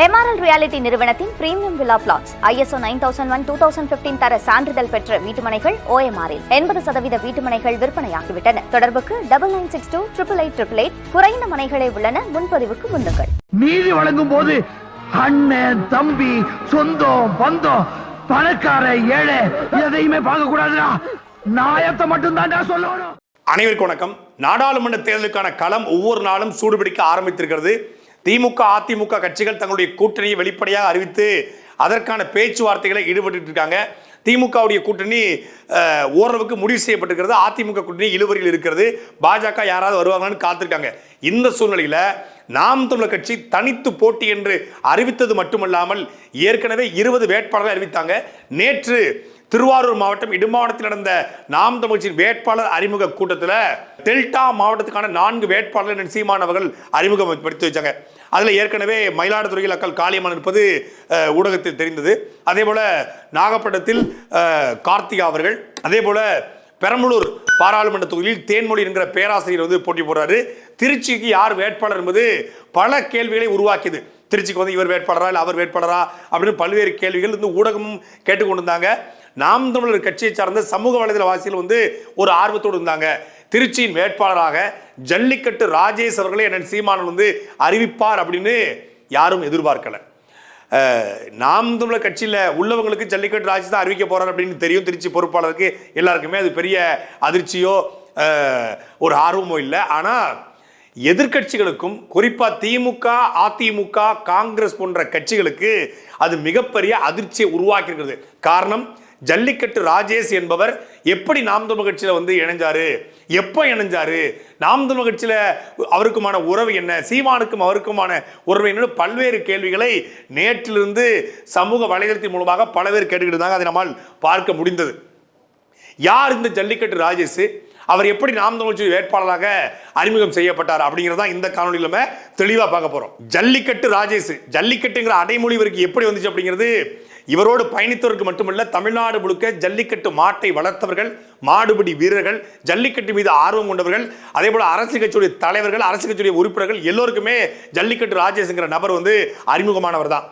MRL reality நிறுவனத்தின் premium villa plots ISO 9001-2015 தர சான்றிதழ் பெற்ற வீட்டுமனைகள் OMR-இல் 80% வீட்டுமனைகள் விற்பனையாகிவிட்டன. தொடர்புக்கு 9962888888. குறைந்த மனைகளே உள்ளன. முன்பதிவுக்கு முன்னுங்கள். நீதி வழங்கும் போது அண்ணன் தம்பி சொந்தம் பந்தம் பணக்கார ஏழை எதையுமே பார்க்க கூடாதுடா. நியாயத்தை மட்டும் தான் சொல்லணும். அனைவருக்கும் வணக்கம். நாடாளுமன்ற தேர்தலுக்கான களம் ஒவ்வொரு நாளும் சூடுபிடிக்க ஆரம்பித்திருக்கிறது. திமுக அதிமுக கட்சிகள் தங்களுடைய கூட்டணியை வெளிப்படையாக அறிவித்து அதற்கான பேச்சுவார்த்தைகளை ஈடுபட்டு இருக்காங்க. திமுகவுடைய கூட்டணி ஓரளவுக்கு முடிவு செய்யப்பட்டிருக்கிறது. அதிமுக கூட்டணி இழுவரில் இருக்கிறது. பாஜக யாராவது வருவாங்கன்னு காத்திருக்காங்க. இந்த சூழ்நிலையில் நாம் தமிழர் கட்சி தனித்து போட்டி என்று அறிவித்தது மட்டுமல்லாமல் ஏற்கனவே 20 வேட்பாளர்கள் அறிவித்தாங்க. நேற்று திருவாரூர் மாவட்டம் இடுமாவட்டத்தில் நடந்த நாம் தமிழ் கட்சியின் வேட்பாளர் அறிமுக கூட்டத்தில் டெல்டா மாவட்டத்துக்கான 4 வேட்பாளர்கள் சீமான் அவர்கள் அறிமுகப்படுத்தி வச்சாங்க. அதில் ஏற்கனவே மயிலாடுதுறையில் அக்கல் காளியம்மன் இருப்பது ஊடகத்தில் தெரிந்தது. அதே போல நாகப்பட்டினத்தில் கார்த்திகா அவர்கள், அதே போல பெரம்பலூர் பாராளுமன்ற தொகுதியில் தேன்மொழி என்கிற பேராசிரியர் போட்டி போடுறாரு. திருச்சிக்கு யார் வேட்பாளர் என்பது பல கேள்விகளை உருவாக்கியது. திருச்சிக்கு இவர் வேட்பாளரா இல்லை அவர் வேட்பாளரா அப்படின்னு பல்வேறு கேள்விகள் ஊடகமும் கேட்டுக்கொண்டிருந்தாங்க. நாம் தமிழர் கட்சியை சார்ந்த சமூக வலைதள வாசிகள் ஒரு ஆர்வத்தோடு இருந்தாங்க. திருச்சியின் வேட்பாளராக ஜல்லிக்கட்டு ராஜேஷ் அவர்களை என்ன சீமான் அறிவிப்பார் அப்படின்னு யாரும் எதிர்பார்க்கல. நாம் தமிழர் கட்சியில் உள்ளவங்களுக்கு ஜல்லிக்கட்டு ராஜேஷ் தான் அறிவிக்க போறார் அப்படின்னு தெரியும். திருச்சி பொறுப்பாளருக்கு எல்லாருக்குமே அது பெரிய அதிர்ச்சியோ ஒரு ஆர்வமோ இல்லை. ஆனால் எதிர்கட்சிகளுக்கும் குறிப்பா திமுக அதிமுக காங்கிரஸ் போன்ற கட்சிகளுக்கு அது மிகப்பெரிய அதிர்ச்சியை உருவாக்கி இருக்கிறது. காரணம், ஜல்லிக்கட்டு ராஜேஷ் என்பவர் எப்படி நாம் தமிழர் கட்சியில இணைஞ்சாரு, எப்போ இணைஞ்சாரு, நாம் தமிழர் கட்சியில அவருக்குமான உறவு என்ன, சீமானுக்கும் அவருக்குமான உறவு என்ன, பல்வேறு கேள்விகளை நேற்றிலிருந்து சமூக வலைதளத்தின் மூலமாக பல பேர் கேட்டுக்கிட்டு இருந்தாங்க. அதை நம்மால் பார்க்க முடிந்தது. யார் இந்த ஜல்லிக்கட்டு ராஜேஷ், அவர் எப்படி நாம் தமிழ் கட்சி வேட்பாளராக அறிமுகம் செய்யப்பட்டார் அப்படிங்கிறதா இந்த காணொலியில நம்ம தெளிவா பார்க்க போறோம். ஜல்லிக்கட்டு ராஜேஷ், ஜல்லிக்கட்டுங்கிற அடைமொழி இவருக்கு எப்படி வந்துச்சு அப்படிங்கிறது இவரோடு பயணித்தவருக்கு மட்டுமல்ல, தமிழ்நாடு முழுக்க ஜல்லிக்கட்டு மாட்டை வளர்த்தவர்கள், மாடுபிடி வீரர்கள், ஜல்லிக்கட்டு மீது ஆர்வம் கொண்டவர்கள், அதே போல அரசியல் கட்சியுடைய தலைவர்கள், அரசியல் கட்சியுடைய உறுப்பினர்கள் எல்லோருக்குமே ஜல்லிக்கட்டு ராஜேஷ்ங்கிற நபர் அறிமுகமானவர் தான்.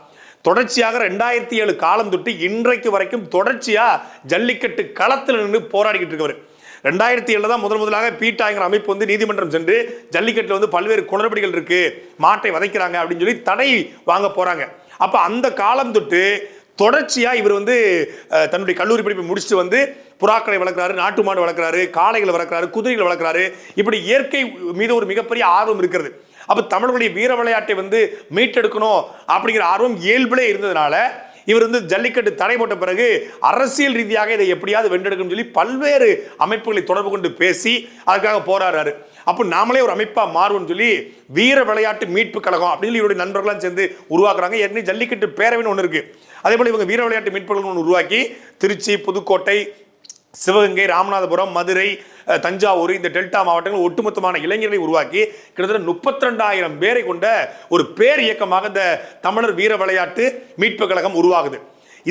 தொடர்ச்சியாக 2007 காலம் தொட்டு இன்றைக்கு வரைக்கும் தொடர்ச்சியா ஜல்லிக்கட்டு களத்தில் நின்று போராடிக்கிட்டு இருக்கவர். 2007 தான் முதலாக பீட்டாங்கிற அமைப்பு நீதிமன்றம் சென்று ஜல்லிக்கட்டுல பல்வேறு குளறுபடிகள் இருக்கு, மாட்டை வதைக்கிறாங்க அப்படின்னு சொல்லி தடை வாங்க போறாங்க. அப்ப அந்த காலம் தொட்டு தொடர்ச்சியா இவர் தன்னுடைய கல்லூரி படிப்பை முடிச்சுட்டு புறாக்களை வளர்க்கிறாரு, நாட்டு மாடு வளர்க்கிறாரு, காளைகளை வளர்க்கிறாரு, குதிரைகளை வளர்க்கிறாரு. இப்படி இயற்கை மீது ஒரு மிகப்பெரிய ஆர்வம் இருக்கிறது. அப்ப தமிழர்களுடைய வீர விளையாட்டை மீட்டெடுக்கணும் அப்படிங்கிற ஆர்வம் இயல்பிலே இருந்ததுனால இவர் ஜல்லிக்கட்டு தடை போட்ட பிறகு அரசியல் ரீதியாக இதை எப்படியாவது வென்றெடுக்கும் சொல்லி பல்வேறு அமைப்புகளை தொடர்பு கொண்டு பேசி அதுக்காக போராடுறாரு. அப்போ நாமளே ஒரு அமைப்பா மாறுவோம் சொல்லி வீர விளையாட்டு மீட்பு கழகம் அப்படின்னு இவருடைய நண்பர்களாம் சேர்ந்து உருவாக்குறாங்க. ஏற்கனவே ஜல்லிக்கட்டு பேரவைன்னு ஒன்று இருக்கு. அதே போல இவங்க வீர விளையாட்டு மீட்பு கழகம் ஒன்று உருவாக்கி திருச்சி, புதுக்கோட்டை, சிவகங்கை, ராமநாதபுரம், மதுரை, தஞ்சாவூர், இந்த டெல்டா மாவட்டங்கள் ஒட்டுமொத்தமான இளைஞர்களை உருவாக்கி கிட்டத்தட்ட 32,000 பேரை கொண்ட ஒரு பேர் இயக்கமாக இந்த தமிழர் வீர விளையாட்டு மீட்பு கழகம் உருவாகுது.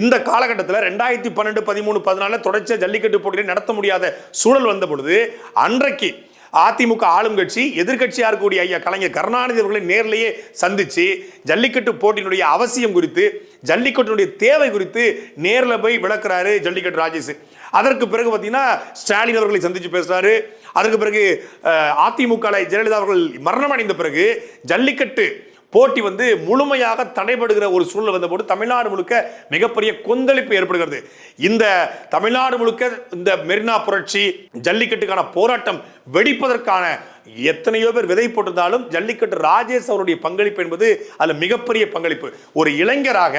இந்த காலகட்டத்தில் 2012, 13, 14 தொடர்ச்சியாக ஜல்லிக்கட்டு போட்டியை நடத்த முடியாத சூழல் வந்த பொழுது அன்றைக்கு அதிமுக ஆளும் கட்சி எதிர்கட்சியா இருக்கக்கூடிய ஐயா கலைஞர் கருணாநிதி அவர்களை நேரிலேயே சந்திச்சு ஜல்லிக்கட்டு போட்டியினுடைய அவசியம் குறித்து, ஜல்லிக்கட்டினுடைய தேவை குறித்து நேரில் போய் விளக்குறாரு ஜல்லிக்கட்டு ராஜேஷ். அதற்கு பிறகு பார்த்தீங்கன்னா ஸ்டாலின் அவர்களை சந்திச்சு பேசுறாரு. அதற்கு பிறகு அதிமுக ஜெயலலிதா அவர்கள் மரணம் அடைந்த பிறகு ஜல்லிக்கட்டு போட்டி முழுமையாக தடைபடுகிற ஒரு சூழல் வந்தபோது தமிழ்நாடு முழுக்க மிகப்பெரிய கொந்தளிப்பு ஏற்படுகிறது. இந்த தமிழ்நாடு முழுக்க இந்த மெரினா புரட்சி, ஜல்லிக்கட்டுக்கான போராட்டம் வெடிப்பதற்கான எத்தனையோ பேர் விதை போட்டிருந்தாலும் ஜல்லிக்கட்டு ராஜேஷ் அவருடைய பங்களிப்பு என்பது அதுல மிகப்பெரிய பங்களிப்பு. ஒரு இளைஞராக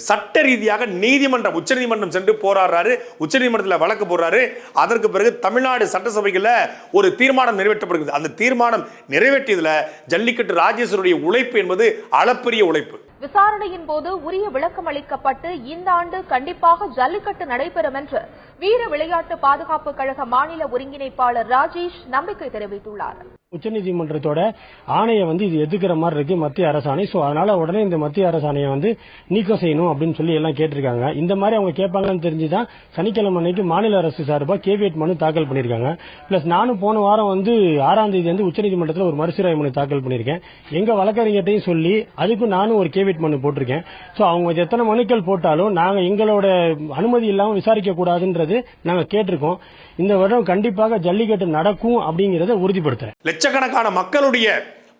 சட்ட ரீதியாக நீதிமன்றம், உச்ச நீதிமன்றம் சென்று போராடுறாரு, உச்ச நீதிமன்றத்தில் வழக்கு போடுறாரு. அதற்கு பிறகு தமிழ்நாடு சட்டசபையில் ஒரு தீர்மானம் நிறைவேற்றப்படுகிறது. அந்த தீர்மானம் நிறைவேற்றியதுல ஜல்லிக்கட்டு ராஜேஸ்வருடைய உழைப்பு என்பது அளப்பரிய உழைப்பு. விசாரணையின் போது உரிய விளக்கம் அளிக்கப்பட்டு இந்த ஆண்டு கண்டிப்பாக ஜல்லிக்கட்டு நடைபெறும் என்று வீர விளையாட்டு பாதுகாப்பு கழக மாநில ஒருங்கிணைப்பாளர் ராஜேஷ் நம்பிக்கை தெரிவித்துள்ளார். உச்சநீதிமன்றத்தோட ஆணையை இது எதிர்க்கிற மாதிரி இருக்கு மத்திய அரசாணை. சோ அதனால உடனே இந்த மத்திய அரசாணையை நீக்கம் செய்யணும் அப்படின்னு சொல்லி எல்லாம் கேட்டிருக்காங்க. இந்த மாதிரி அவங்க கேட்பாங்கன்னு தெரிஞ்சுதான் சனிக்கிழமை அன்னைக்கு மாநில அரசு சார்பா கேவியட் மனு தாக்கல் பண்ணிருக்காங்க. பிளஸ் நானும் போன வாரம் 6ஆம் தேதி உச்சநீதிமன்றத்தில் ஒரு மறுசீராய்வு மனு தாக்கல் பண்ணிருக்கேன். எங்க வழக்கறிஞர்ட்டையும் சொல்லி அதுக்கும் நானும் ஒரு கேவியட் அஃபிடவிட் மனு போட்டிருக்கேன். ஸோ அவங்க எத்தனை மனுக்கள் போட்டாலும் நாங்கள் எங்களோட அனுமதி இல்லாமல் விசாரிக்க கூடாதுன்றது நாங்கள் கேட்டிருக்கோம். இந்த வருடம் கண்டிப்பாக ஜல்லிக்கட்டு நடக்கும் அப்படிங்கறத உறுதிப்படுத்துறேன். லட்சக்கணக்கான மக்களுடைய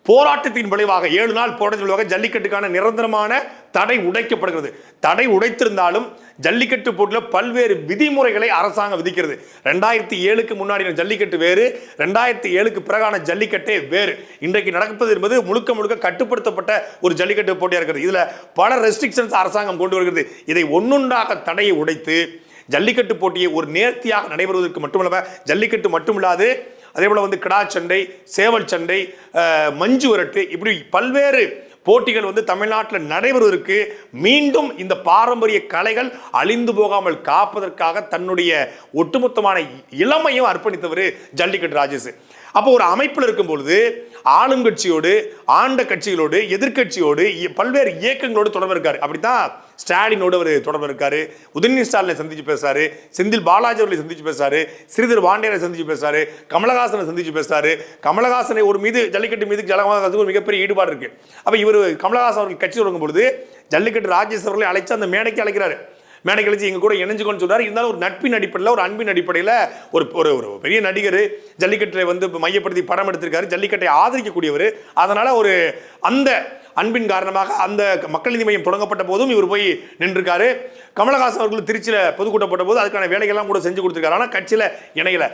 போராட்டத்தின் விளைவாக 7 நாள் போராட்டத்தின் விளைவாக ஜல்லிக்கட்டுக்கான நிரந்தரமான தடை உடைக்கப்படுகிறது. தடை உடைத்திருந்தாலும் ஜல்லிக்கட்டு போட்டியில் பல்வேறு விதிமுறைகளை அரசாங்கம் விதிக்கிறது. 2007க்கு முன்னாடி ஜல்லிக்கட்டு வேறு, 2007க்கு பிறகான ஜல்லிக்கட்டே வேறு. இன்றைக்கு நடப்பது என்பது முழுக்க முழுக்க கட்டுப்படுத்தப்பட்ட ஒரு ஜல்லிக்கட்டு போட்டியாக இருக்கிறது. இதுல பல ரெஸ்ட்ரிக்ஷன்ஸ் அரசாங்கம் கொண்டு வருகிறது. இதை ஒன்னொன்றாக தடையை உடைத்து ஜல்லிக்கட்டு போட்டியை ஒரு நேர்த்தியாக நடைபெறுவதற்கு மட்டுமல்ல, ஜல்லிக்கட்டு மட்டுமில்லாது அதே போல கிடா சண்டை, சேவல் சண்டை, மஞ்சு விரட்டு, இப்படி பல்வேறு போட்டிகள் தமிழ்நாட்டில் நடைபெறுவதற்கு மீண்டும் இந்த பாரம்பரிய கலைகள் அழிந்து போகாமல் காப்பதற்காக தன்னுடைய ஒட்டுமொத்தமான இளமையும் அர்ப்பணித்தவர் ஜல்லிக்கட்டு ராஜேஷ். அப்போ ஒரு அமைப்பில் இருக்கும் பொழுது ஆளுங்கட்சியோடு, ஆண்ட கட்சிகளோடு, எதிர்கட்சியோடு, பல்வேறு இயக்கங்களோடு தொடர்பு இருக்காரு. அப்படித்தான் ஸ்டாலினோடு அவர் தொடர்பு இருக்காரு. உதயநிதி ஸ்டாலினை சந்திச்சு பேசுறாரு, செந்தில் பாலாஜி அவர்களை சந்திச்சு பேசுறாரு, ஸ்ரீதர் பாண்டியரை சந்திச்சு பேசுறாரு, கமலஹாசனை சந்திச்சு பேசுறாரு. கமலஹாசனை ஒரு மீது ஜல்லிக்கட்டு மீது ஒரு மிகப்பெரிய ஈடுபாடு இருக்கு. அப்ப இவர் கமலஹாசன் அவர்கள் கட்சி தொடங்கும் பொழுது ஜல்லிக்கட்டு ராஜேஷ் அவர்களை அழைச்சு அந்த மேடைக்கு அழைக்கிறாரு. மேடை கழிச்சு எங்க கூட இணைஞ்சுக்கொண்டு சொல்றாரு. இருந்தாலும் ஒரு நட்பின் அடிப்படையில், ஒரு அன்பின் அடிப்படையில் ஒரு பெரிய நடிகர் ஜல்லிக்கட்டை மையப்படுத்தி படம் எடுத்திருக்காரு. ஜல்லிக்கட்டை ஆதரிக்கக்கூடியவர். அதனால ஒரு அந்த அன்பின் காரணமாக அந்த மக்கள் நீதி மையம் தொடங்கப்பட்ட போதும் இவர் போய் நின்றுருக்காரு. கமலஹாசன் அவர்கள் திருச்சியில் பொதுக்கூட்டம் போட்ட போது அதுக்கான வேலைகள்லாம் கூட செஞ்சு கொடுத்துருக்காரு. ஆனால் கட்சியில் இணையல.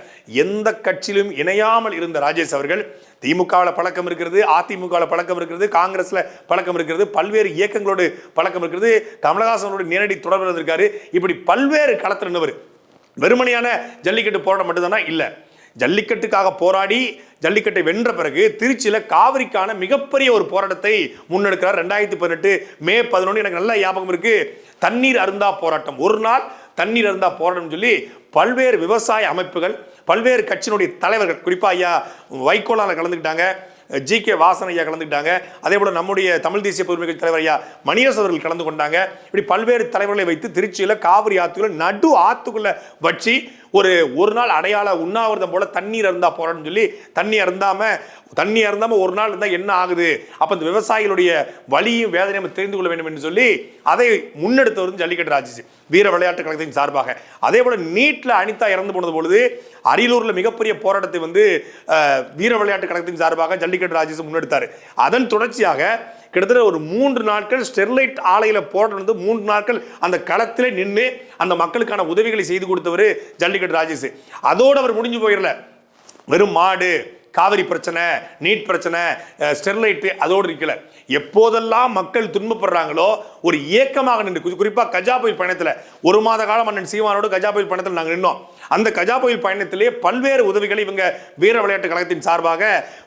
எந்த கட்சியிலும் இணையாமல் இருந்த ராஜேஷ் அவர்கள் திமுகவில் பழக்கம் இருக்கிறது, அதிமுகவில் பழக்கம் இருக்கிறது, காங்கிரஸ்ல பழக்கம் இருக்கிறது, பல்வேறு இயக்கங்களோடு பழக்கம் இருக்கிறது, கமலஹாசனோட நேரடி தொடர்பு இருந்திருக்காரு. இப்படி பல்வேறு களத்தில் நின்றவர். வெறுமனையான ஜல்லிக்கட்டு போராட்டம் மட்டும்தானா? இல்லை. ஜல்லிக்கட்டுக்காக போராடி ஜல்லிக்கட்டை வென்ற பிறகு திருச்சியில் காவிரிக்கான மிகப்பெரிய ஒரு போராட்டத்தை முன்னெடுக்கிறார். 2018 மே 11 எனக்கு நல்ல ஞாபகம் இருக்கு. தண்ணீர் அருந்தா போராட்டம், ஒரு நாள் தண்ணீர் அருந்தா போராட்டம் சொல்லி பல்வேறு விவசாய அமைப்புகள், பல்வேறு கட்சியினுடைய தலைவர்கள், குறிப்பாக ஐயா வைகோலால கலந்துக்கிட்டாங்க, GK வாசன் ஐயா கலந்துக்கிட்டாங்க, அதே போல நம்முடைய தமிழ் தேசிய பொதுமைகள் தலைவர் ஐயா மணியரசு அவர்கள் கலந்து கொண்டாங்க. இப்படி பல்வேறு தலைவர்களை வைத்து திருச்சியில் காவிரி ஆத்துக்குள்ள நடு ஆத்துக்குள்ள வச்சு ஒரு நாள் அடையாள உண்ணாவிரதம் போல தண்ணீர் அருந்தா போராட்டம் சொல்லி தண்ணி அருந்தாம ஒரு நாள் இருந்தால் என்ன ஆகுது, அப்போ இந்த விவசாயிகளுடைய வலியும் வேதனையும் தெரிந்து கொள்ள வேண்டும் என்று சொல்லி அதை முன்னெடுத்தவர் ஜல்லிக்கட்டு ராஜேஷ் வீர விளையாட்டு கழகத்தின் சார்பாக. அதே போல நீட்ல அனிதா இறந்து போனது பொழுது அரியலூர்ல மிகப்பெரிய போராட்டத்தை வீர விளையாட்டு கழகத்தின் சார்பாக ஜல்லிக்கட்டு ராஜேஷ் முன்னெடுத்தார். அதன் தொடர்ச்சியாக கிட்டத்தட்ட ஒரு 3 நாட்கள் ஸ்டெர்லைட் ஆலையில போராட்டம் 3 நாட்கள் அந்த களத்திலே நின்று அந்த மக்களுக்கான உதவிகளை செய்து கொடுத்தவர் ஜல்லிக்கட்டு ராஜேஷ். அதோடு அவர் முடிஞ்சு போயிடல. வெறும் மாடு, காவிரி பிரச்சனை, நீட் பிரச்சனை, ஸ்டெர்லைட் அதோடு இருக்கல. எப்போதெல்லாம் மக்கள் துன்பப்படுறாங்களோ ஒரு இயக்கமாக நின்று, குறிப்பாக கஜா புயல் பயணத்தில் 1 மாத காலம் அண்ணன் சீமானோடு கஜா புயல் பயணத்தில் நாங்கள் நின்னோம். அந்த கஜா புயல் பயணத்திலே பல்வேறு உதவிகளை இவங்க வீர விளையாட்டு கழகத்தின் சார்பாக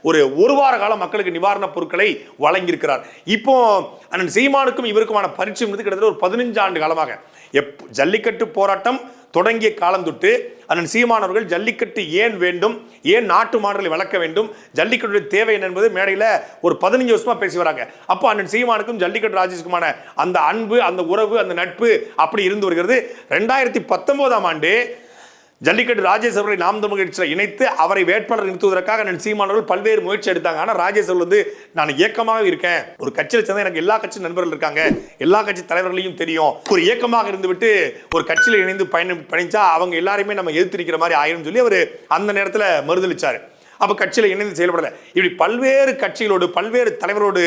ஒரு வார காலம் மக்களுக்கு நிவாரணப் பொருட்களை வழங்கியிருக்கிறார். இப்போ அண்ணன் சீமானுக்கும் இவருக்குமான பரிச்சயம் கிட்டத்தட்ட ஒரு 15 ஆண்டு காலமாக ஜல்லிக்கட்டு போராட்டம் தொடங்கிய காலம் தொட்டு அண்ணன் சீமான் அவர்கள் ஜல்லிக்கட்டு ஏன் வேண்டும், ஏன் நாட்டு மாடுகளை வளர்க்க வேண்டும், ஜல்லிக்கட்டுடைய தேவை என்ன என்பது மேடையில் ஒரு 15 வருஷமா பேசி வராங்க. அப்போ அண்ணன் சீமானுக்கும் ஜல்லிக்கட்டு ராஜேஷுக்குமான அந்த அன்பு, அந்த உறவு, அந்த நட்பு அப்படி இருந்து வருகிறது. 2019ஆம் ஆண்டு ஜல்லிக்கட்டு ராஜேஷ் அவர்களை நாம் தமிழர் கட்சியில் இணைத்து அவரை வேட்பாளர் நிறுத்துவதற்காக நான் சீமானவர்கள் பல்வேறு முயற்சி எடுத்தாங்க. ஆனால் ராஜேஷ் அவர்கள் நான் இயக்கமாக இருக்கேன், ஒரு கட்சியில் சேர்ந்த எனக்கு எல்லா கட்சி நண்பர்கள் இருக்காங்க, எல்லா கட்சி தலைவர்களையும் தெரியும், ஒரு இயக்கமாக இருந்துவிட்டு ஒரு கட்சியில் இணைந்து பயணிச்சா அவங்க எல்லாருமே நம்ம எதிர்த்திருக்கிற மாதிரி ஆயிரும் சொல்லி அவர் அந்த நேரத்தில் மறுதளிச்சார். அப்போ கட்சியில் இணைந்து செயல்படலை. இப்படி பல்வேறு கட்சிகளோடு பல்வேறு தலைவரோடு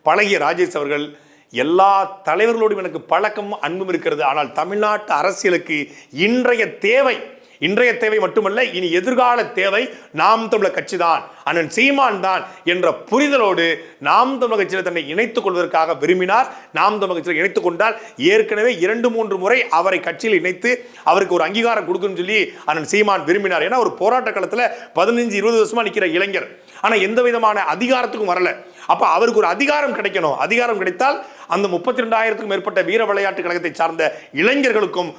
பழகிய ராஜேஷ் அவர்கள் எல்லா தலைவர்களோடும் எனக்கு பழக்கமும் அன்பும் இருக்கிறது. ஆனால் தமிழ்நாட்டு அரசியலுக்கு இன்றைய தேவை மட்டுமல்ல, இனி எதிர்கால தேவை நாம் தமிழர் கட்சி தான், அண்ணன் சீமான் தான் என்ற புரிதலோடு நாம் தமிழர் கட்சியில் தன்னை இணைத்துக் கொள்வதற்காக விரும்பினார். நாம் தமிழர் கட்சியில் இணைத்துக் கொண்டால் ஏற்கனவே 2-3 முறை அவரை கட்சியில் இணைத்து அவருக்கு ஒரு அங்கீகாரம் கொடுக்கணும்னு சொல்லி அண்ணன் சீமான் விரும்பினார். ஏன்னா ஒரு போராட்ட காலத்தில் 15-20 வருஷமா நிற்கிற இளைஞர், ஆனால் எந்த விதமான அதிகாரத்துக்கும் வரல. அப்ப அவருக்கு ஒரு அதிகாரம் கிடைக்கணும். அதிகாரம் கிடைத்தால் அந்த 32,000க்கும் மேற்பட்ட வீர விளையாட்டு கழகத்தை சார்ந்த இளைஞர்களுக்கும்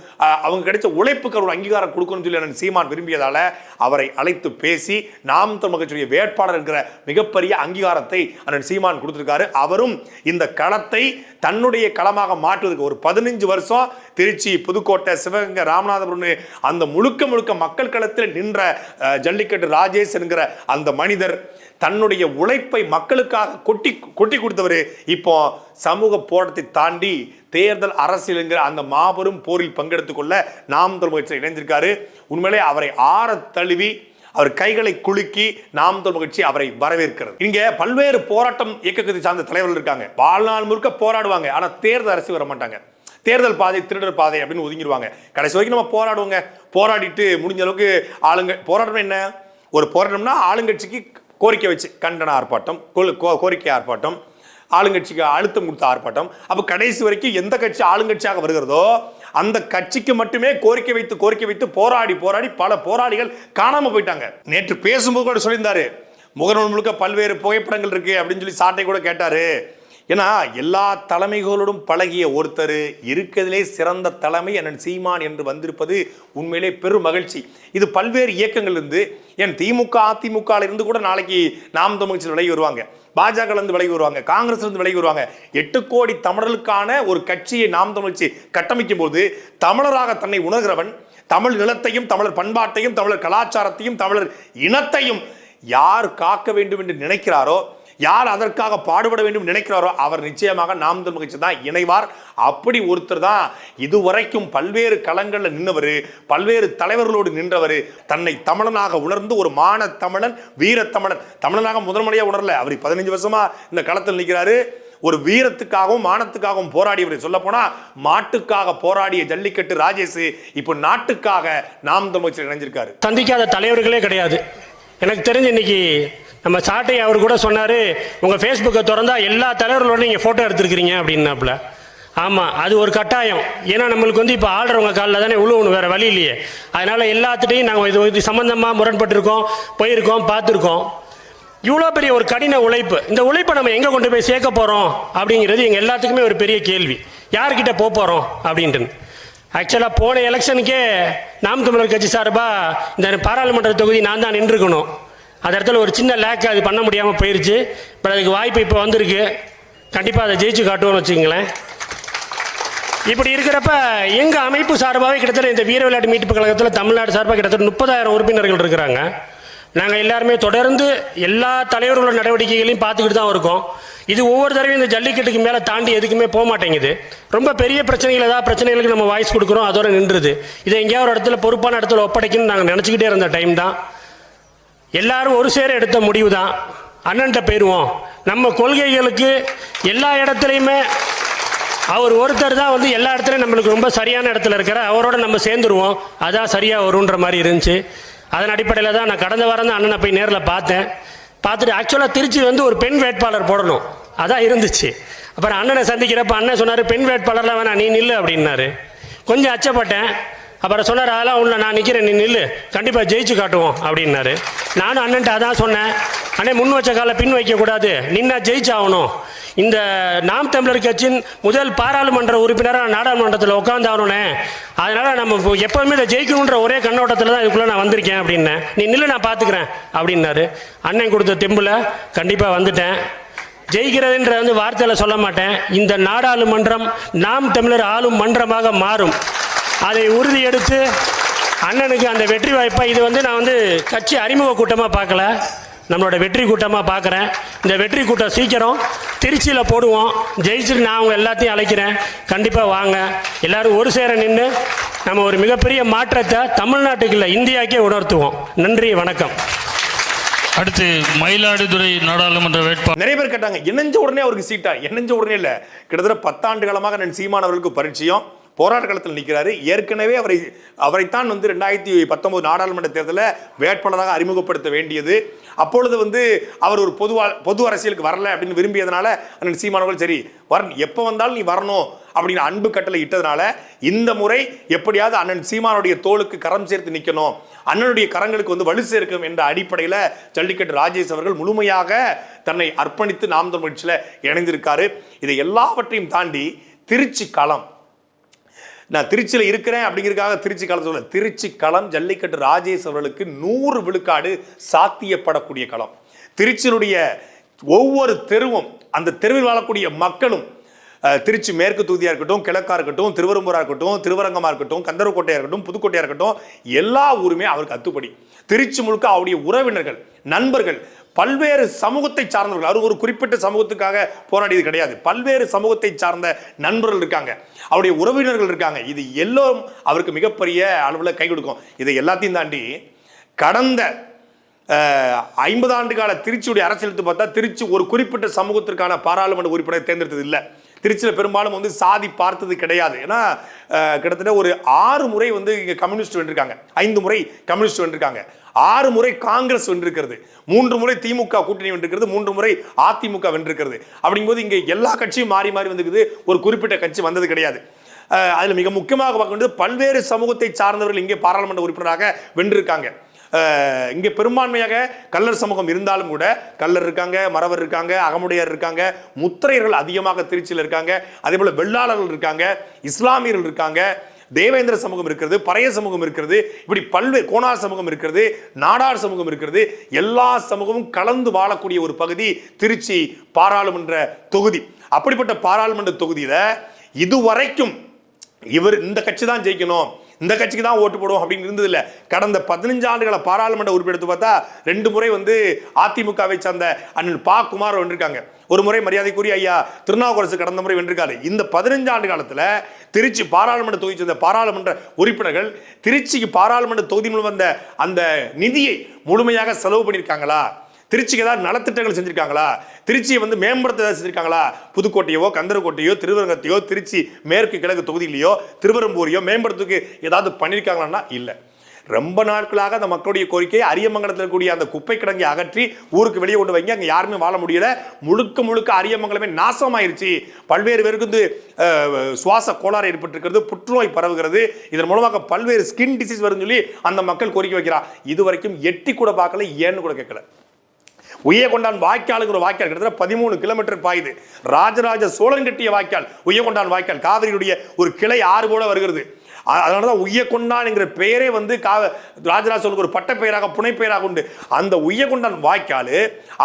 அவங்க கிடைச்ச உழைப்புக்கு ஒரு அங்கீகாரம் கொடுக்கணும்னு சொல்லி அண்ணன் சீமான் விரும்பியதால அவரை அழைத்து பேசி நாம் தமிழர் கட்சியுடைய வேட்பாளர் என்கிற மிகப்பெரிய அங்கீகாரத்தை அண்ணன் சீமான் கொடுத்திருக்காரு. அவரும் இந்த களத்தை தன்னுடைய களமாக மாற்றுவதற்கு ஒரு 15 வருஷம் திருச்சி, புதுக்கோட்டை, சிவகங்கை, ராமநாதபுரம் அந்த முழுக்க மக்கள் களத்தில் நின்ற ஜல்லிக்கட்டு ராஜேஷ் என்கிற அந்த மனிதர் தன்னுடைய உழைப்பை மக்களுக்காக கொட்டி கொடுத்தவர் இப்போ சமூக போராட்டத்தை தாண்டி தேர்தல் அரசியலுங்கிற அந்த மாபெரும் போரில் பங்கெடுத்துக் கொள்ள நாம் தமிழர் கட்சியில் இணைந்திருக்காரு. உண்மையிலே அவரை ஆற தழுவி அவர் கைகளை குலுக்கி நாம் தமிழர் கட்சி அவரை வரவேற்கிறது. இங்க பல்வேறு போராட்டம் இயக்கத்தை சார்ந்த தலைவர்கள் இருக்காங்க. வாழ்நாள் முழுக்க போராடுவாங்க, ஆனா தேர்தல் அரசியல் வர மாட்டாங்க. தேர்தல் பாதை திருடர் பாதை அப்படின்னு ஒதுங்கிடுவாங்க. கடைசி வரைக்கும் நம்ம போராடுவோங்க, போராடிட்டு முடிஞ்ச அளவுக்கு ஆளுங்க போராட்டம் என்ன ஒரு போராட்டம்னா ஆளுங்கட்சிக்கு கோரிக்கை வச்சு கண்டன ஆர்ப்பாட்டம், கோரிக்கை ஆர்ப்பாட்டம், ஆளுங்கட்சிக்கு அழுத்தம் கொடுத்த ஆர்ப்பாட்டம். அப்ப கடைசி வரைக்கும் எந்த கட்சி ஆளுங்கட்சியாக வருகிறதோ அந்த கட்சிக்கு மட்டுமே கோரிக்கை வைத்து போராடி பல போராளிகள் காணாம போயிட்டாங்க. நேற்று பேசும்போது கூட சொல்லியிருந்தாரு, முகநூல் முழுக்க பல்வேறு புகைப்படங்கள் இருக்கு அப்படின்னு சொல்லி சாட்டை கூட கேட்டாரு. ஏன்னா எல்லா தலைமைகளோடும் பழகிய ஒருத்தர் இருக்கிறதுலே சிறந்த தலைமை அண்ணன் சீமான் என்று வந்திருப்பது உண்மையிலே பெரும் மகிழ்ச்சி. இது பல்வேறு இயக்கங்கள் இருந்து ஏன் திமுக அதிமுக இருந்து கூட நாளைக்கு நாம் தமிழ் கட்சியில் விலகி வருவாங்க, பாஜக இருந்து விலகி வருவாங்க, காங்கிரஸ் இருந்து விலகி வருவாங்க. 8 கோடி தமிழர்களுக்கான ஒரு கட்சியை நாம் தமிழ் கட்சி கட்டமைக்கும் போது தமிழராக தன்னை உணர்கிறவன் தமிழ் நிலத்தையும் தமிழர் பண்பாட்டையும் தமிழர் கலாச்சாரத்தையும் தமிழர் இனத்தையும் யார் காக்க வேண்டும் என்று நினைக்கிறாரோ, யார் அதற்காக பாடுபட வேண்டும் நினைக்கிறாரோ அவர் நிச்சயமாக நாம் தமிழர் கட்சி தான் இணைவார். அப்படி ஒருத்தர் தான் இதுவரைக்கும் பல்வேறு களங்களில் நின்றவர், பல்வேறு தலைவர்களோடு நின்றவர், தன்னை தமிழனாக உணர்ந்து ஒரு மான தமிழன், வீர தமிழன், தமிழனாக முதன்முறையாக உணரல. அவர் 15 வருஷமா இந்த களத்தில் நிற்கிறாரு. ஒரு வீரத்துக்காகவும் மானத்துக்காகவும் போராடியவர். சொல்ல போனா மாட்டுக்காக போராடிய ஜல்லிக்கட்டு ராஜேஷ் இப்போ நாட்டுக்காக நாம் தமிழ் இணைஞ்சிருக்காரு. சந்திக்காத தலைவர்களே கிடையாது எனக்கு தெரிஞ்சு. இன்னைக்கு நம்ம சாட்டை அவர் கூட சொன்னாரு, உங்க ஃபேஸ்புக்கை திறந்தா எல்லா தலைவர்களோட நீங்க போட்டோ எடுத்துருக்கீங்க அப்படின்னாப்புல. ஆமா, அது ஒரு கட்டாயம். ஏன்னா நம்மளுக்கு வந்து இப்போ ஆடுறவங்க காலில் தானே உழுவணும், வேற வழி இல்லையே. அதனால எல்லாத்துட்டையும் நாங்கள் இது சம்பந்தமா முரண்பட்டிருக்கோம், போயிருக்கோம், பார்த்துருக்கோம். இவ்வளோ பெரிய ஒரு கடின உழைப்பு, இந்த உழைப்பை நம்ம எங்கே கொண்டு போய் சேர்க்க போகிறோம் அப்படிங்கிறது எங்கள் எல்லாத்துக்குமே ஒரு பெரிய கேள்வி. யார்கிட்ட போகிறோம் அப்படின்ட்டு. ஆக்சுவலாக போன எலெக்ஷனுக்கே நாம் தமிழர் கட்சி சார்பாக இந்த பாராளுமன்ற தொகுதி நான் தான் நின்றுக்கணும். அந்த இடத்துல ஒரு சின்ன லேக் அது பண்ண முடியாமல் போயிருச்சு. பட் அதுக்கு வாய்ப்பு இப்போ வந்திருக்கு. கண்டிப்பாக அதை ஜெயிச்சு காட்டுவோம்னு வச்சுக்கங்களேன். இப்படி இருக்கிறப்ப எங்கள் அமைப்பு சார்பாகவே கிட்டத்தட்ட இந்த வீர விளையாட்டு மீட்பு கழகத்தில் தமிழ்நாடு சார்பாக கிட்டத்தட்ட 30,000 உறுப்பினர்கள் இருக்கிறாங்க. நாங்கள் எல்லாருமே தொடர்ந்து எல்லா தலைவர்களோட நடவடிக்கைகளையும் பார்த்துக்கிட்டு தான் இருக்கோம். இது ஒவ்வொரு தடவையும் இந்த ஜல்லிக்கட்டுக்கு மேலே தாண்டி எதுக்குமே போக மாட்டேங்குது. ரொம்ப பெரிய பிரச்சனைகள், ஏதாவது பிரச்சனைகளுக்கு நம்ம வாய்ஸ் கொடுக்குறோம், அதோட நின்றுது. இதை எங்கேயாவது ஒரு இடத்துல பொறுப்பான இடத்துல ஒப்படைக்கணும்னு நாங்கள் நினச்சிக்கிட்டே இருந்த டைம் தான். எல்லாரும் ஒரு சேர எடுத்த முடிவு தான், அண்ணன்ட்ட போயிடுவோம். நம்ம கொள்கைகளுக்கு எல்லா இடத்துலையுமே அவர் ஒருத்தர் தான் வந்து எல்லா இடத்துலையும் நம்மளுக்கு ரொம்ப சரியான இடத்துல இருக்கிற, அவரோட நம்ம சேர்ந்துருவோம், அதான் சரியாக வருன்ற மாதிரி இருந்துச்சு. அதன் அடிப்படையில் தான் நான் கடந்த வாரம் தான் அண்ணனை போய் நேரில் பார்த்தேன். பார்த்துட்டு ஆக்சுவலாக திருச்சி வந்து ஒரு பெண் வேட்பாளர் போடணும், அதான் இருந்துச்சு. அப்புறம் அண்ணனை சந்திக்கிறப்ப அண்ணன் சொன்னார், பெண் வேட்பாளர்லாம் வேணாம், நீ நில்லு அப்படின்னாரு. கொஞ்சம் அச்சப்பட்டேன். அப்புறம் சொன்னார், அதெல்லாம் உள்ள நான் நிற்கிறேன், நீ நில்லு, கண்டிப்பாக ஜெயிச்சு காட்டுவோம் அப்படின்னாரு. நானும் அண்ணன்ட்ட அதான் சொன்னேன், அண்ணே முன் வச்ச காலை பின் வைக்கக்கூடாது, நின்னா ஜெயிச்சாகணும். இந்த நாம் தமிழர் கட்சியின் முதல் பாராளுமன்ற உறுப்பினராக நாடாளுமன்றத்தில் உட்காந்தாகணுனே, அதனால் நம்ம எப்போவுமே இதை ஜெயிக்கணுன்ற ஒரே கண்ணோட்டத்தில் தான் இதுக்குள்ளே நான் வந்திருக்கேன் அப்படின்னேன். நீ நில்லு, நான் பார்த்துக்கிறேன் அப்படின்னாரு. அண்ணன் கொடுத்த தெம்பில் கண்டிப்பாக வந்துட்டேன். ஜெயிக்கிறதுன்ற வந்து வார்த்தையில் சொல்ல மாட்டேன். இந்த நாடாளுமன்றம் நாம் தமிழர் ஆளும் மன்றமாக மாறும். அதை உறுதி எடுத்து அண்ணனுக்கு அந்த வெற்றி வாய்ப்பை, இது வந்து நான் வந்து கட்சி அறிமுக கூட்டமாக பார்க்கல, நம்மளோட வெற்றி கூட்டமாக பார்க்குறேன். இந்த வெற்றி கூட்டம் சீக்கிரம் திருச்சியில் போடுவோம். ஜெயிச்சுட்டு நான் அவங்க எல்லாத்தையும் அழைக்கிறேன், கண்டிப்பாக வாங்க. எல்லாரும் ஒரு சேர நின்று நம்ம ஒரு மிகப்பெரிய மாற்றத்தை தமிழ்நாட்டுக்கு இல்லை இந்தியாவுக்கே உணர்த்துவோம். நன்றி, வணக்கம். அடுத்து மயிலாடுதுறை நாடாளுமன்ற வேட்பாளர். நிறைய பேர் கேட்டாங்க, இணைஞ்ச உடனே அவருக்கு சீட்டா? இணைஞ்ச உடனே இல்லை, கிட்டத்தட்ட 10 ஆண்டு காலமாக நான் சீமான் அவர்களுக்கு பரிச்சயம். போராட்ட காலத்தில் நிற்கிறாரு. ஏற்கனவே அவரைத்தான் வந்து 2019 நாடாளுமன்ற தேர்தலில் வேட்பாளராக அறிமுகப்படுத்த வேண்டியது. அப்பொழுது வந்து அவர் ஒரு பொது அரசியலுக்கு வரல அப்படின்னு விரும்பியதுனால அண்ணன் சீமானவர்கள் சரி எப்போ வந்தாலும் நீ வரணும் அப்படின்னு அன்பு கட்டளை இட்டதுனால இந்த முறை எப்படியாவது அண்ணன் சீமானுடைய தோளுக்கு கரம் சேர்த்து நிற்கணும், அண்ணனுடைய கரங்களுக்கு வந்து வலு சேர்க்கும் என்ற அடிப்படையில் ஜல்லிக்கட்டு ராஜேஷ் அவர்கள் முழுமையாக தன்னை அர்ப்பணித்து நாம் தமிழர் கட்சியில் இணைந்திருக்காரு. இதை எல்லாவற்றையும் தாண்டி திருச்சி களம், நான் திருச்சியில் இருக்கிறேன் அப்படிங்கிறதுக்காக திருச்சி களம் சொல்ல, திருச்சி களம் ஜல்லிக்கட்டு ராஜேஷ் அவர்களுக்கு 100 விழுக்காடு சாத்தியப்படக்கூடிய களம். திருச்சியினுடைய ஒவ்வொரு தெருவும், அந்த தெருவில் வாழக்கூடிய மக்களும், திருச்சி மேற்கு தொகுதியாக இருக்கட்டும், கிழக்கா இருக்கட்டும், திருவரம்பூரா இருக்கட்டும், திருவரங்கமாக இருக்கட்டும், கந்தரக்கோட்டையாக இருக்கட்டும், புதுக்கோட்டையாக இருக்கட்டும், எல்லா ஊருமே அவருக்கு அத்துப்படி. திருச்சி முழுக்க அவருடைய உறவினர்கள், நண்பர்கள், பல்வேறு சமூகத்தை சார்ந்தவர்கள். அவர் ஒரு குறிப்பிட்ட சமூகத்துக்காக போராடியது கிடையாது. பல்வேறு சமூகத்தை சார்ந்த நண்பர்கள் இருக்காங்க, அவருடைய உறவினர்கள் இருக்காங்க. இது எல்லோரும் அவருக்கு மிகப்பெரிய அளவில் கை கொடுக்கும். இதை எல்லாத்தையும் தாண்டி கடந்த 50 ஆண்டு கால திருச்சியுடைய அரசியல் பார்த்தா திருச்சி ஒரு குறிப்பிட்ட சமூகத்திற்கான பாராளுமன்ற உறுப்பினரை தேர்ந்தெடுத்தது இல்லை. திருச்சியில் பெரும்பாலும் வந்து சாதி பார்த்தது கிடையாது. ஏன்னா கிட்டத்தட்ட ஒரு 6 முறை வந்து இங்கே கம்யூனிஸ்ட் வென்றிருக்காங்க, 5 முறை கம்யூனிஸ்ட் வென்றிருக்காங்க, 6 முறை காங்கிரஸ் வென்றிருக்கிறது, 3 முறை திமுக கூட்டணி வென்றிருக்கிறது, 3 முறை அதிமுக வென்றிருக்கிறது. அப்படிங்கும்போது இங்கே எல்லா கட்சியும் மாறி மாறி வந்துருக்குது, ஒரு குறிப்பிட்ட கட்சி வந்தது கிடையாது. அதில் மிக முக்கியமாக பார்க்க வேண்டியது பல்வேறு சமூகத்தை சார்ந்தவர்கள் இங்கே பாராளுமன்ற உறுப்பினராக வென்றிருக்காங்க. இங்கே பெரும்பான்மையாக கல்லர் சமூகம் இருந்தாலும் கூட கல்லர் இருக்காங்க, மறவர் இருக்காங்க, அகமுடையார் இருக்காங்க, முத்திரையர்கள் அதிகமாக திருச்சியில் இருக்காங்க, அதே போல வெள்ளாளர்கள் இருக்காங்க, இஸ்லாமியர்கள் இருக்காங்க, தேவேந்திர சமூகம் இருக்கிறது, பறைய சமூகம் இருக்கிறது, இப்படி பல்வேறு கோனார் சமூகம் இருக்கிறது, நாடார் சமூகம் இருக்கிறது. எல்லா சமூகமும் கலந்து வாழக்கூடிய ஒரு பகுதி திருச்சி பாராளுமன்ற தொகுதி. அப்படிப்பட்ட பாராளுமன்ற தொகுதியில இதுவரைக்கும் இவர் இந்த கட்சி தான் ஜெயிக்கணும், இந்த கட்சிக்கு தான் ஓட்டு போடுவோம் அப்படின்னு இருந்தது இல்லை. கடந்த 15 ஆண்டுகள பாராளுமன்ற உறுப்பினர் எடுத்து பார்த்தா 2 முறை வந்து அதிமுகவை சார்ந்த அண்ணன் பா குமார் வென்றிருக்காங்க, ஒரு முறை மரியாதைக்குரிய ஐயா திருநாவுக்கரசு கடந்த முறை வென்றிருக்காரு. இந்த 15 ஆண்டு காலத்தில் திருச்சி பாராளுமன்ற தொகுதி சேர்ந்த பாராளுமன்ற உறுப்பினர்கள் திருச்சிக்கு பாராளுமன்ற தொகுதி மூலம் வந்த அந்த நிதியை முழுமையாக செலவு பண்ணியிருக்காங்களா? திருச்சிக்கு ஏதாவது நலத்திட்டங்கள் செஞ்சிருக்காங்களா? திருச்சியை வந்து மேம்படுத்த ஏதாவது செஞ்சிருக்காங்களா? புதுக்கோட்டையோ, கந்தரக்கோட்டையோ, திருவரங்கத்தையோ, திருச்சி மேற்கு கிழக்கு தொகுதியிலையோ, திருவரம்பூரையோ மேம்படுத்துக்கு ஏதாவது பண்ணியிருக்காங்களான்னா இல்லை. ரொம்ப நாட்களாக அந்த மக்களுடைய கோரிக்கை அரியமங்கலத்தில் இருக்கக்கூடிய அந்த குப்பை கிடங்கை அகற்றி ஊருக்கு வெளியே கொண்டு வைங்க, அங்கே யாருமே வாழ முடியல, முழுக்க முழுக்க அரியமங்கலமே நாசமாயிருச்சு. பல்வேறு பேருக்கு வந்து சுவாச கோளாறு ஏற்பட்டிருக்கிறது, புற்றுநோய் பரவுகிறது, இதன் மூலமாக பல்வேறு ஸ்கின் டிசீஸ் வரும்னு சொல்லி அந்த மக்கள் கோரிக்கை வைக்கிறார். இது வரைக்கும் எட்டி கூட பார்க்கல, ஏன்னு கூட கேட்கல. உய்யகொண்டான் வாய்க்காலுங்கிற வாய்க்கால் கிட்டத்தட்ட 13 கிலோமீட்டர் பாயுது. ராஜராஜ சோழன் கட்டிய வாய்க்கால் உய்யகொண்டான் வாய்க்கால், காவிரியுடைய ஒரு கிளை ஆறு போல வருகிறது. அதனாலதான் உய்யகொண்டான் என்கிற பெயரே வந்து ராஜராஜ சோழனுக்கு ஒரு பட்ட பெயராக புனை பெயராக உண்டு. அந்த உய்யகொண்டான் வாய்க்கால்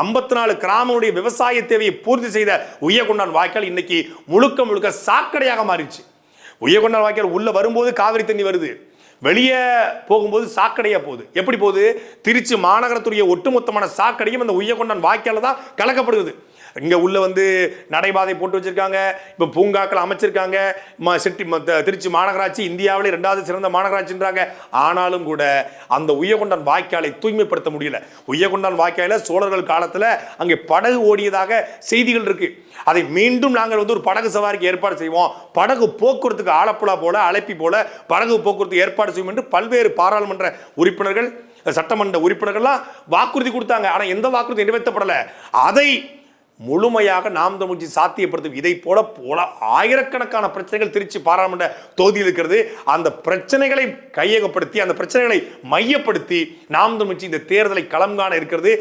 54 கிராமங்களுடைய விவசாய தேவையை பூர்த்தி செய்த உய்யகொண்டான் வாய்க்கால் இன்னைக்கு முழுக்க முழுக்க சாக்கடையாக மாறிடுச்சு. உய்யகொண்டான் வாய்க்கால் உள்ள வரும்போது காவிரி தண்ணி வருது, வெளியே போகும்போது சாக்கடையா போகுது. எப்படி போகுது? திருச்சி மாநகரத்துடைய ஒட்டுமொத்தமான சாக்கடையும் அந்த உய்யகொண்டான் வாய்க்கால தான் கலக்கப்படுகிறது. இங்கே உள்ள வந்து நடைபாதை போட்டு வச்சிருக்காங்க, இப்போ பூங்காக்கள் அமைச்சிருக்காங்க. திருச்சி மாநகராட்சி இந்தியாவிலே 2வது சிறந்த மாநகராட்சின்றாங்க. ஆனாலும் கூட அந்த உய்யகொண்டான் வாய்க்காலை தூய்மைப்படுத்த முடியல. உய்யகொண்டான் வாய்க்கால சோழர்கள் காலத்தில் அங்கே படகு ஓடியதாக செய்திகள் இருக்கு. அதை மீண்டும் நாங்கள் வந்து ஒரு படகு சவாரிக்கு ஏற்பாடு செய்வோம், படகு போக்குவரத்துக்கு ஆலப்புழா போல அழைப்பி போல படகு போக்குவரத்து ஏற்பாடு செய்வோம் என்று பல்வேறு பாராளுமன்ற உறுப்பினர்கள், சட்டமன்ற உறுப்பினர்கள்லாம் வாக்குறுதி கொடுத்தாங்க. ஆனால் எந்த வாக்குறுதி நிறைவேற்றப்படலை. அதை முழுமையாக நாம் தமிழ் கட்சி சாத்தியப்படுத்தும். இதை போல ஆயிரக்கணக்கான பிரச்சனைகள் திருச்சி பாராளுமன்ற தொகுதியில் இருக்கிறது. அந்த பிரச்சனைகளை கையகப்படுத்தி, அந்த பிரச்சனைகளை மையப்படுத்தி நாம் தமிழ் கட்சி இந்த தேர்தலை களம் காண இருக்கிறது.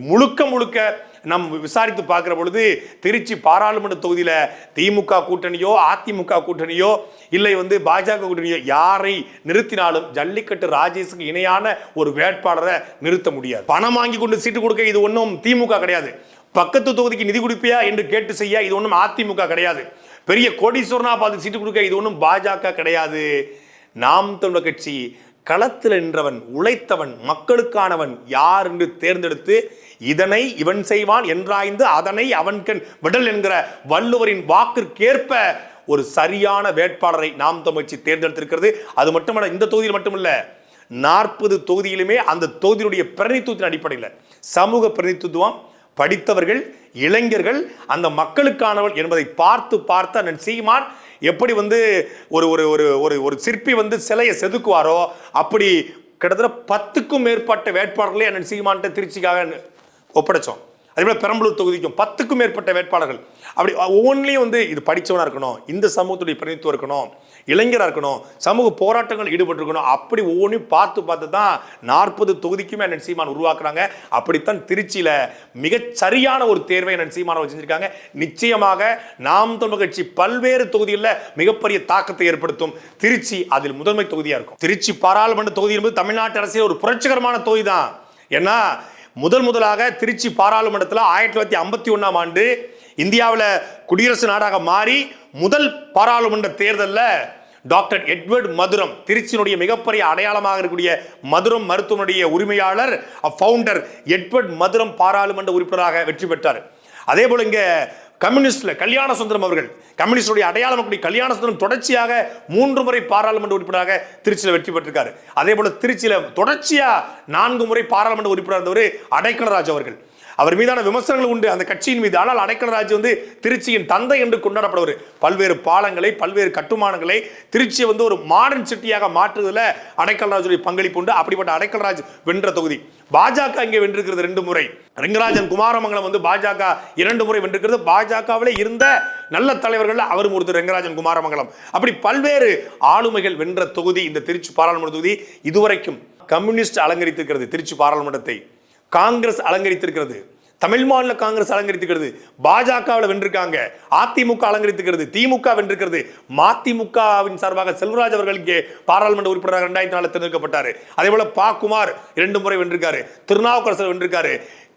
முழுக்க முழுக்க நாம் விசாரித்து பார்க்கிற பொழுது திருச்சி பாராளுமன்ற தொகுதியில திமுக கூட்டணியோ, அதிமுக கூட்டணியோ, இல்லை வந்து பாஜக கூட்டணியோ யாரை நிறுத்தினாலும் ஜல்லிக்கட்டு ராஜேஷுக்கு இணையான ஒரு வேட்பாளரை நிறுத்த முடியாது. பணம் வாங்கி கொண்டு சீட்டு கொடுக்க இது ஒன்றும் திமுக கிடையாது. பக்கத்து தொகுதிக்கு நிதி கொடுப்பியா என்று கேட்டு செய்ய இது ஒன்றும் அதிமுக கிடையாது. பெரிய கோடீஸ்வரனா பார்த்து சீட்டு கொடுக்க இது ஒன்றும் பாஜக கிடையாது. நாம் தமிழர் கட்சி களத்தில் நின்றவன், உழைத்தவன், மக்களுக்கானவன் யார் என்று தேர்ந்தெடுத்து இதனை இவன் செய்வான் என்றாய்ந்து அதனை அவன்கண் விடல் என்கிற வள்ளுவரின் வாக்கிற்கேற்ப ஒரு சரியான வேட்பாளரை நாம் தமிழர் கட்சி தேர்ந்தெடுத்திருக்கிறது. அது மட்டுமல்ல, இந்த தொகுதியில் மட்டுமல்ல, 40 தொகுதியிலுமே அந்த தொகுதியுடைய பிரதிநிதித்துவத்தின் அடிப்படையில் சமூக பிரதிநிதித்துவம், படித்தவர்கள், இளைஞர்கள், அந்த மக்களுக்கானவள் என்பதை பார்த்து அண்ணன் சீமான் எப்படி வந்து ஒரு ஒரு ஒரு ஒரு சிற்பி வந்து சிலையை செதுக்குவாரோ அப்படி கிட்டத்தட்ட 10க்கும் மேற்பட்ட வேட்பாளர்களே அண்ணன் சீமான்ட்ட திருச்சிக்காக ஒப்படைச்சோம். அதேபோல் பெரம்பலூர் தொகுதிக்கும் 10க்கும் மேற்பட்ட வேட்பாளர்கள். அப்படி ஒவ்வொன்றிலையும் வந்து இது படித்தவனாக இருக்கணும், இந்த சமூகத்துடைய பிரதிநிதித்துவம் இருக்கணும், இளைஞராக இருக்கணும், சமூக போராட்டங்கள் ஈடுபட்டிருக்கணும். அப்படி ஒவ்வொன்றையும் பார்த்து தான் 40 தொகுதிக்குமே அண்ணன் சீமான் உருவாக்குறாங்க. அப்படித்தான் திருச்சியில் மிகச்சரியான ஒரு தேர்வை அண்ணன் சீமானை செஞ்சிருக்காங்க. நிச்சயமாக நாம் தமிழர் கட்சி பல்வேறு தொகுதிகளில் மிகப்பெரிய தாக்கத்தை ஏற்படுத்தும். திருச்சி அதில் முதன்மை தொகுதியாக இருக்கும். திருச்சி பாராளுமன்ற தொகுதி என்பது தமிழ்நாட்டு அரசியல் ஒரு புரட்சிகரமான தொகுதி தான். ஏன்னா முதலாக திருச்சி பாராளுமன்றத்தில் 1951ஆம் ஆண்டு இந்தியாவில் குடியரசு நாடாக மாறி முதல் பாராளுமன்ற தேர்தலில் டாக்டர் எட்வர்ட் மதுரம், திருச்சியினுடைய மிகப்பெரிய அடையாளமாக இருக்கக்கூடிய மதுரம் மருத்துவனுடைய உரிமையாளர் ஃபவுண்டர் எட்வர்ட் மதுரம் பாராளுமன்ற உறுப்பினராக வெற்றி பெற்றார். அதே போல இங்க கம்யூனிஸ்ட்ல கல்யாண சுந்தரம் அவர்கள், கம்யூனிஸ்டுடைய அடையாளம் கூடிய கல்யாண சுந்தரம் தொடர்ச்சியாக 3 முறை பாராளுமன்ற உறுப்பினராக திருச்சியில் வெற்றி பெற்றிருக்காரு. அதே போல திருச்சியில தொடர்ச்சியா 4 முறை பாராளுமன்ற உறுப்பினர் இருந்தவர் அடைக்கலராஜ் அவர்கள். அவர் மீதான விமர்சனங்கள் உண்டு அந்த கட்சியின் மீது. ஆனால் அடைக்கலராஜ் திருச்சியின் தந்தை என்று கொண்டாடப்படுவர். பல்வேறு பாலங்களை, பல்வேறு கட்டுமானங்களை, திருச்சியை ஒரு மாடர்ன் சிட்டியாக மாற்றுவதில் அடைக்கலராஜுடைய பங்களிப்பு உண்டு. அப்படிப்பட்ட அடைக்கலராஜ் வென்ற தொகுதி. பாஜக இங்கே வென்றிருக்கிறது 2 முறை. ரெங்கராஜன் குமாரமங்கலம் பாஜக 2 முறை வென்றிருக்கிறது. பாஜகவிலே இருந்த நல்ல தலைவர்கள் அவரும் ஒருத்தர் ரெங்கராஜன் குமாரமங்கலம். அப்படி பல்வேறு ஆளுமைகள் வென்ற தொகுதி இந்த திருச்சி பாராளுமன்ற தொகுதி. இதுவரைக்கும் கம்யூனிஸ்ட் அலங்கரித்திருக்கிறது திருச்சி பாராளுமன்றத்தை, காங்கிரஸ் அலங்கரித்திருக்கிறது, தமிழ் மாநில காங்கிரஸ் அலங்கரித்திருக்கிறது, பாஜகவில் வென்றிருக்காங்க, அதிமுக அலங்கரித்திருக்கிறது, திமுக வென்றிருக்கிறது. மதிமுகவின் சார்பாக செல்வராஜ் அவர்கள் இங்கே பாராளுமன்ற உறுப்பினராக 2004 தேர்ந்தெடுக்கப்பட்டார். அதே போல பா. குமார் 2 முறை வென்றிருக்காரு, திருநாவுக்கரசர் வென்றிருக்காரு.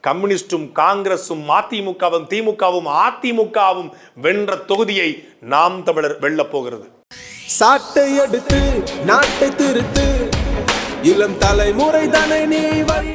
கம்யூனிஸ்டும் காங்கிரசும் மதிமுகவும் திமுகவும் அதிமுகவும் வென்ற தொகுதியை நாம் தமிழர் வெல்ல போகிறது. சாட்டை எடுத்து நாட்டை திருத்து, இளம் தலைமுறை தானே நீ வழி